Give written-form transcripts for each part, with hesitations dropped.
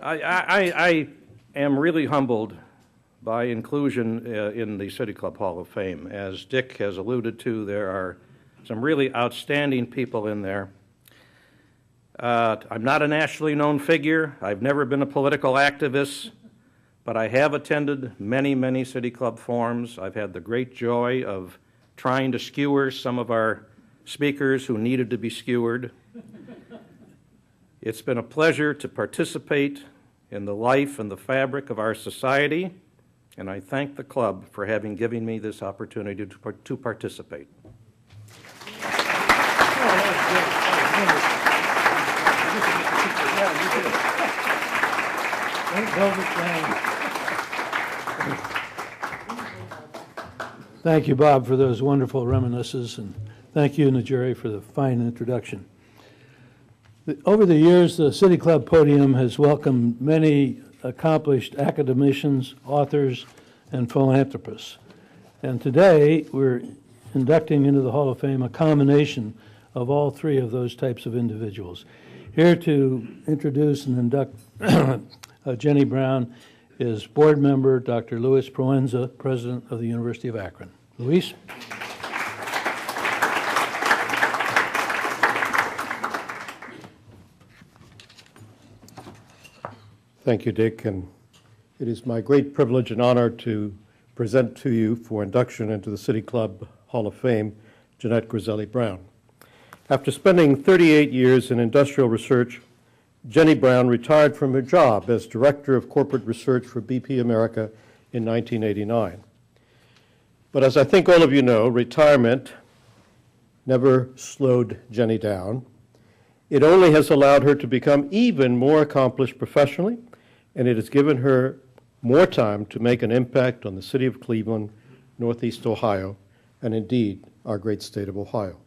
I am really humbled by inclusion in the City Club Hall of Fame. As Dick has alluded to, there are some really outstanding people in there. I'm not a nationally known figure. I've never been a political activist, but I have attended many, many City Club forums. I've had the great joy of trying to skewer some of our speakers who needed to be skewered. It's been a pleasure to participate in the life and the fabric of our society, and I thank the club for having given me this opportunity to participate. Thank you, Bob, for those wonderful reminiscences, and thank you and the jury for the fine introduction. Over the years, the City Club podium has welcomed many accomplished academicians, authors, and philanthropists. And today, we're inducting into the Hall of Fame a combination of all three of those types of individuals. Here to introduce and induct Jenny Brown is board member Dr. Luis Proenza, president of the University of Akron. Luis? Thank you, Dick, and it is my great privilege and honor to present to you for induction into the City Club Hall of Fame, Jeanette Grasselli Brown. After spending 38 years in industrial research, Jenny Brown retired from her job as Director of Corporate Research for BP America in 1989. But as I think all of you know, retirement never slowed Jenny down. It only has allowed her to become even more accomplished professionally, and it has given her more time to make an impact on the city of Cleveland, Northeast Ohio, and indeed our great state of Ohio.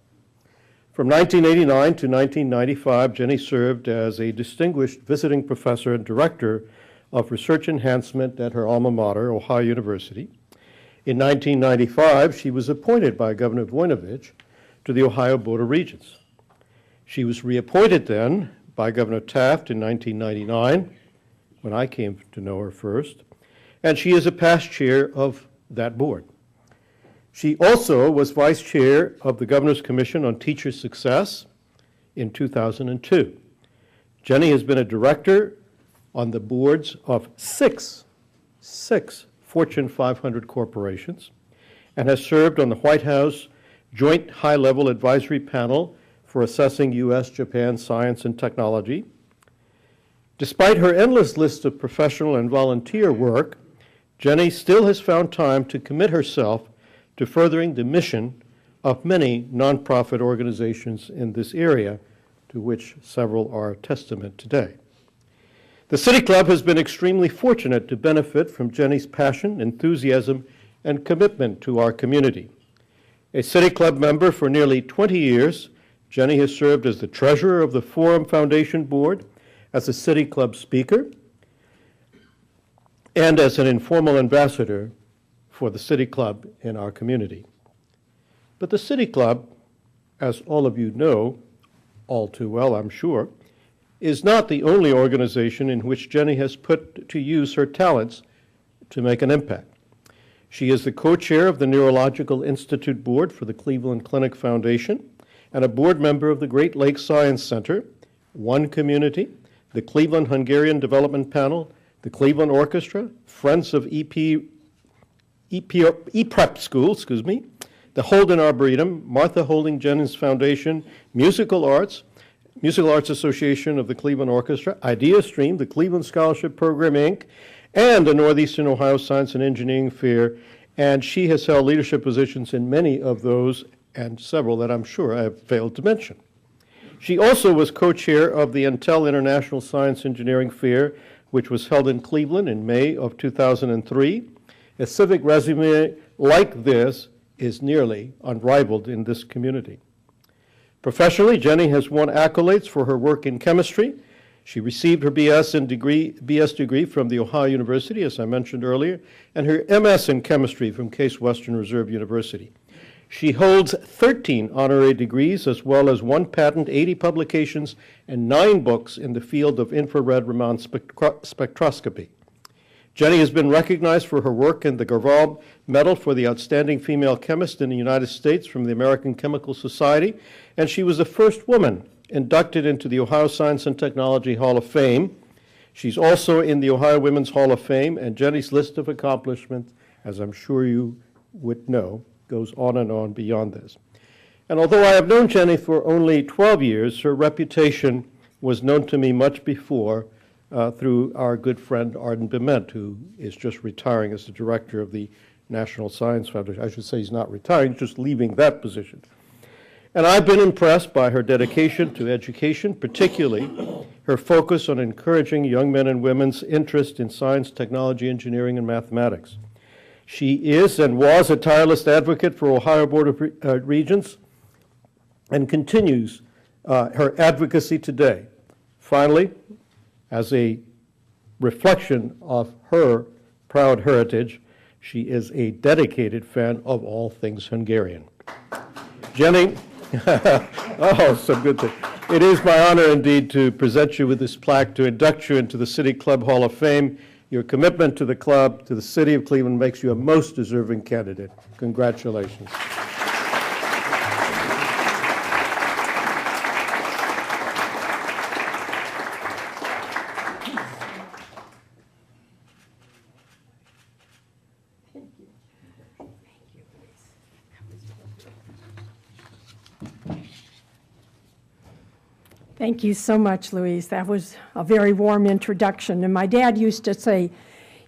From 1989 to 1995, Jenny served as a distinguished visiting professor and director of research enhancement at her alma mater, Ohio University. In 1995, she was appointed by Governor Voinovich to the Ohio Board of Regents. She was reappointed then by Governor Taft in 1999, when I came to know her first, and she is a past chair of that board. She also was vice chair of the Governor's Commission on Teacher Success in 2002. Jenny has been a director on the boards of six Fortune 500 corporations and has served on the White House Joint High-Level Advisory Panel for assessing U.S.-Japan science and technology. Despite her endless list of professional and volunteer work, Jenny still has found time to commit herself to furthering the mission of many nonprofit organizations in this area, to which several are a testament today. The City Club has been extremely fortunate to benefit from Jenny's passion, enthusiasm, and commitment to our community. A City Club member for nearly 20 years, Jenny has served as the treasurer of the Forum Foundation Board, as a City Club speaker, and as an informal ambassador for the City Club in our community. But the City Club, as all of you know, all too well, I'm sure, is not the only organization in which Jenny has put to use her talents to make an impact. She is the co-chair of the Neurological Institute Board for the Cleveland Clinic Foundation and a board member of the Great Lakes Science Center, One Community, the Cleveland Hungarian Development Panel, the Cleveland Orchestra, Friends of EPrep School, the Holden Arboretum, Martha Holding Jennings Foundation, Musical Arts Association of the Cleveland Orchestra, Idea Stream, the Cleveland Scholarship Program, Inc., and the Northeastern Ohio Science and Engineering Fair, and she has held leadership positions in many of those and several that I'm sure I have failed to mention. She also was co-chair of the Intel International Science Engineering Fair, which was held in Cleveland in May of 2003. A civic resume like this is nearly unrivaled in this community. Professionally, Jenny has won accolades for her work in chemistry. She received her BS degree from the Ohio University, as I mentioned earlier, and her MS in chemistry from Case Western Reserve University. She holds 13 honorary degrees, as well as 1 patent, 80 publications, and 9 books in the field of infrared Raman spectroscopy. Jenny has been recognized for her work in the Garval Medal for the Outstanding Female Chemist in the United States from the American Chemical Society, and she was the first woman inducted into the Ohio Science and Technology Hall of Fame. She's also in the Ohio Women's Hall of Fame, and Jenny's list of accomplishments, as I'm sure you would know, goes on and on beyond this. And although I have known Jenny for only 12 years, her reputation was known to me much before through our good friend Arden Bement, who is just retiring as the director of the National Science Foundation. I should say he's not retiring, he's just leaving that position. And I've been impressed by her dedication to education, particularly her focus on encouraging young men and women's interest in science, technology, engineering, and mathematics. She is and was a tireless advocate for Ohio Board of Regents and continues her advocacy today. Finally, as a reflection of her proud heritage, she is a dedicated fan of all things Hungarian. Jenny, oh, some good thing. It is my honor indeed to present you with this plaque to induct you into the City Club Hall of Fame. Your commitment to the club, to the city of Cleveland, makes you a most deserving candidate. Congratulations. Thank you so much, Louise. That was a very warm introduction. And my dad used to say,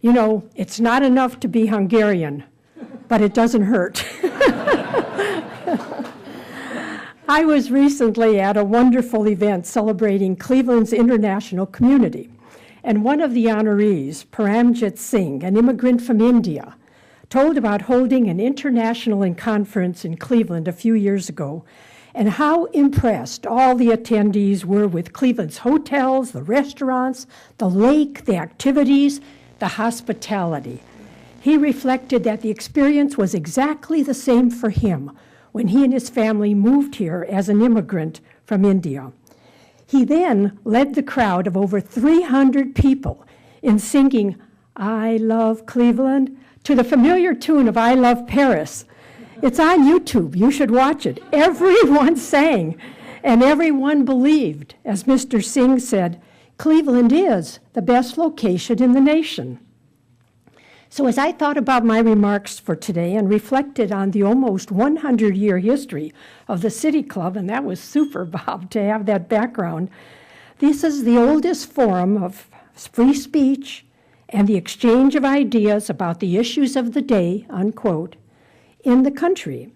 you know, it's not enough to be Hungarian, but it doesn't hurt. I was recently at a wonderful event celebrating Cleveland's international community. And one of the honorees, Paramjit Singh, an immigrant from India, told about holding an international conference in Cleveland a few years ago, and how impressed all the attendees were with Cleveland's hotels, the restaurants, the lake, the activities, the hospitality. He reflected that the experience was exactly the same for him when he and his family moved here as an immigrant from India. He then led the crowd of over 300 people in singing "I Love Cleveland" to the familiar tune of "I Love Paris." It's on YouTube. You should watch it. Everyone sang, and everyone believed. As Mr. Singh said, Cleveland is the best location in the nation. So as I thought about my remarks for today and reflected on the almost 100-year history of the City Club, and that was super, Bob, to have that background, this is the oldest forum of free speech and the exchange of ideas about the issues of the day, unquote, in the country.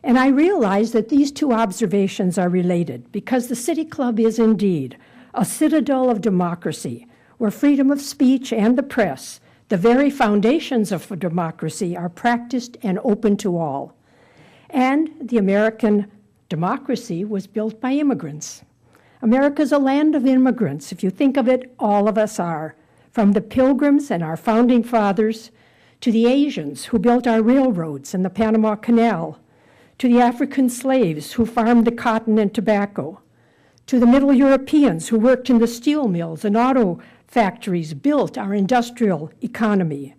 And I realize that these two observations are related because the City Club is indeed a citadel of democracy where freedom of speech and the press, the very foundations of democracy, are practiced and open to all. And the American democracy was built by immigrants. America's a land of immigrants. If you think of it, all of us are, from the Pilgrims and our founding fathers to the Asians who built our railroads and the Panama Canal, to the African slaves who farmed the cotton and tobacco, to the Middle Europeans who worked in the steel mills and auto factories built our industrial economy,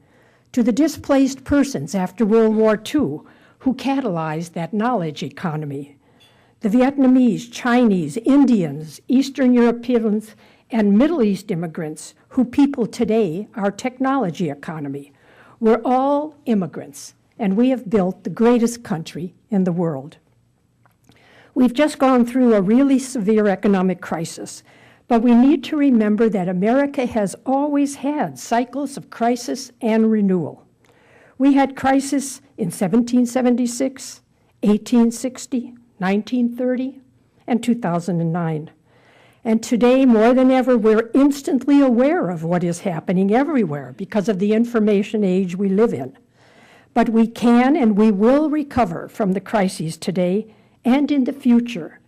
to the displaced persons after World War II who catalyzed that knowledge economy, the Vietnamese, Chinese, Indians, Eastern Europeans, and Middle East immigrants who people today our technology economy. We're all immigrants, and we have built the greatest country in the world. We've just gone through a really severe economic crisis, but we need to remember that America has always had cycles of crisis and renewal. We had crisis in 1776, 1860, 1930, and 2009. And today, more than ever, we're instantly aware of what is happening everywhere because of the information age we live in. But we can and we will recover from the crises today and in the future